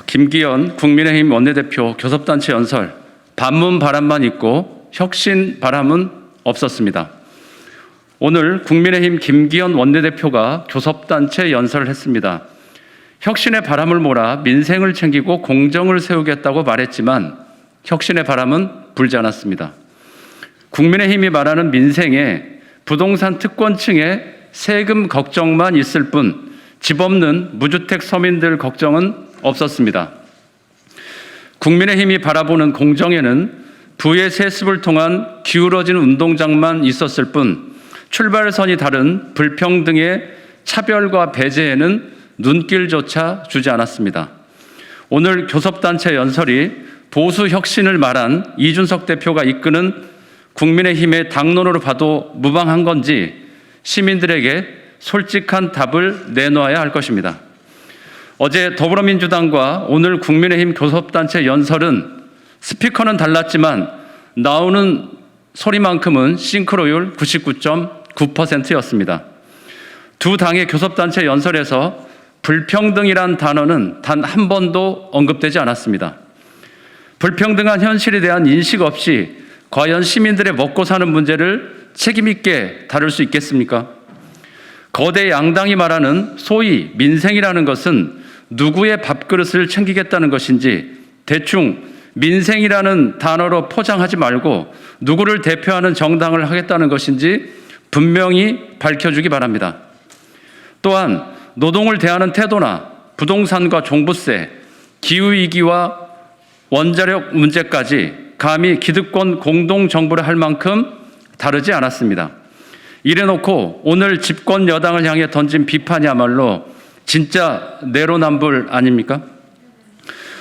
김기현 국민의힘 원내대표 교섭단체 연설, 반문 바람만 있고 혁신 바람은 없었습니다. 오늘 국민의힘 김기현 원내대표가 교섭단체 연설을 했습니다. 혁신의 바람을 몰아 민생을 챙기고 공정을 세우겠다고 말했지만 혁신의 바람은 불지 않았습니다. 국민의힘이 말하는 민생에 부동산 특권층의 세금 걱정만 있을 뿐 집 없는 무주택 서민들 걱정은 없었습니다. 국민의힘이 바라보는 공정에는 부의 세습을 통한 기울어진 운동장만 있었을 뿐 출발선이 다른 불평등의 차별과 배제에는 눈길조차 주지 않았습니다. 오늘 교섭단체 연설이 보수 혁신을 말한 이준석 대표가 이끄는 국민의힘의 당론으로 봐도 무방한 건지 시민들에게 솔직한 답을 내놓아야 할 것입니다. 어제 더불어민주당과 오늘 국민의힘 교섭단체 연설은 스피커는 달랐지만 나오는 소리만큼은 싱크로율 99.9%였습니다. 두 당의 교섭단체 연설에서 불평등이란 단어는 단 한 번도 언급되지 않았습니다. 불평등한 현실에 대한 인식 없이 과연 시민들의 먹고 사는 문제를 책임 있게 다룰 수 있겠습니까? 거대 양당이 말하는 소위 민생이라는 것은 누구의 밥그릇을 챙기겠다는 것인지 대충 민생이라는 단어로 포장하지 말고 누구를 대표하는 정당을 하겠다는 것인지 분명히 밝혀주기 바랍니다. 또한 노동을 대하는 태도나 부동산과 종부세, 기후위기와 원자력 문제까지 감히 기득권 공동정부를 할 만큼 다르지 않았습니다. 이래놓고 오늘 집권 여당을 향해 던진 비판이야말로 진짜 내로남불 아닙니까?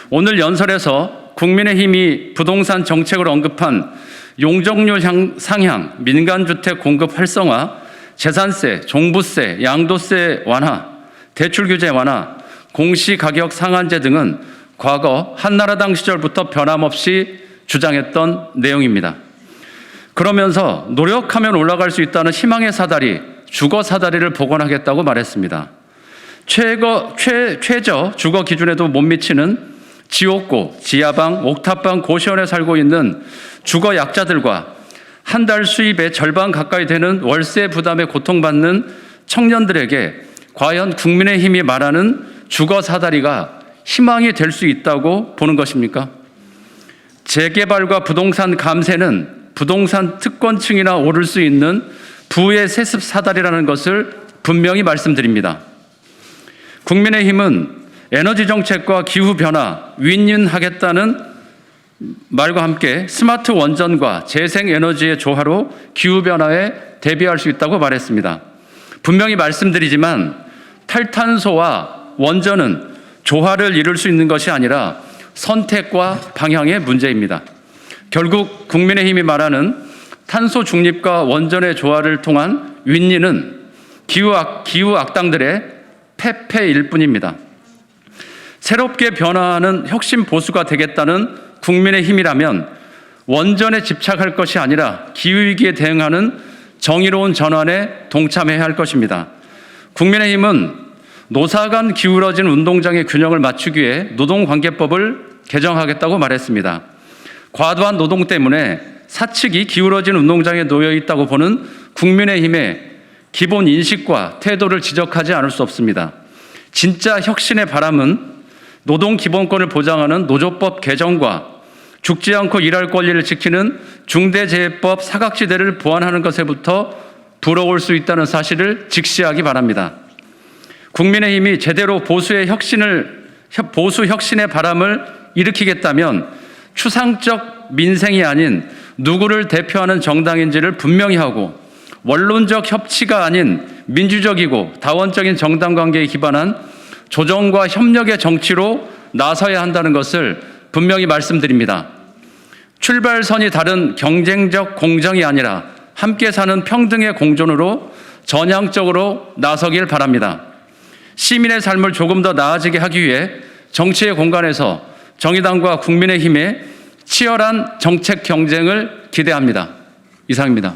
오늘 연설에서 국민의힘이 부동산 정책을 언급한 용적률 상향, 민간주택 공급 활성화, 재산세, 종부세, 양도세 완화, 대출규제 완화, 공시가격 상한제 등은 과거 한나라당 시절부터 변함없이 주장했던 내용입니다. 그러면서 노력하면 올라갈 수 있다는 희망의 사다리, 주거 사다리를 복원하겠다고 말했습니다. 최저 주거 기준에도 못 미치는 지옥고, 지하방, 옥탑방 고시원에 살고 있는 주거 약자들과 한 달 수입의 절반 가까이 되는 월세 부담에 고통받는 청년들에게 과연 국민의힘이 말하는 주거 사다리가 희망이 될 수 있다고 보는 것입니까? 재개발과 부동산 감세는 부동산 특권층이나 오를 수 있는 부의 세습 사다리라는 것을 분명히 말씀드립니다. 국민의힘은 에너지 정책과 기후 변화 윈윈하겠다는 말과 함께 스마트 원전과 재생 에너지의 조화로 기후 변화에 대비할 수 있다고 말했습니다. 분명히 말씀드리지만 탈탄소와 원전은 조화를 이룰 수 있는 것이 아니라 선택과 방향의 문제입니다. 결국 국민의힘이 말하는 탄소 중립과 원전의 조화를 통한 윈윈은 기후 악당들의 패패일 뿐입니다. 새롭게 변화하는 혁신 보수가 되겠다는 국민의힘이라면 원전에 집착할 것이 아니라 기후위기에 대응하는 정의로운 전환에 동참해야 할 것입니다. 국민의힘은 노사 간 기울어진 운동장의 균형을 맞추기 위해 노동관계법을 개정하겠다고 말했습니다. 과도한 노동 때문에 사측이 기울어진 운동장에 놓여 있다고 보는 국민의힘의 기본 인식과 태도를 지적하지 않을 수 없습니다. 진짜 혁신의 바람은 노동 기본권을 보장하는 노조법 개정과 죽지 않고 일할 권리를 지키는 중대재해법 사각지대를 보완하는 것에부터 불어올 수 있다는 사실을 직시하기 바랍니다. 국민의힘이 제대로 보수 혁신의 바람을 일으키겠다면 추상적 민생이 아닌 누구를 대표하는 정당인지를 분명히 하고 원론적 협치가 아닌 민주적이고 다원적인 정당 관계에 기반한 조정과 협력의 정치로 나서야 한다는 것을 분명히 말씀드립니다. 출발선이 다른 경쟁적 공정이 아니라 함께 사는 평등의 공존으로 전향적으로 나서길 바랍니다. 시민의 삶을 조금 더 나아지게 하기 위해 정치의 공간에서 정의당과 국민의힘의 치열한 정책 경쟁을 기대합니다. 이상입니다.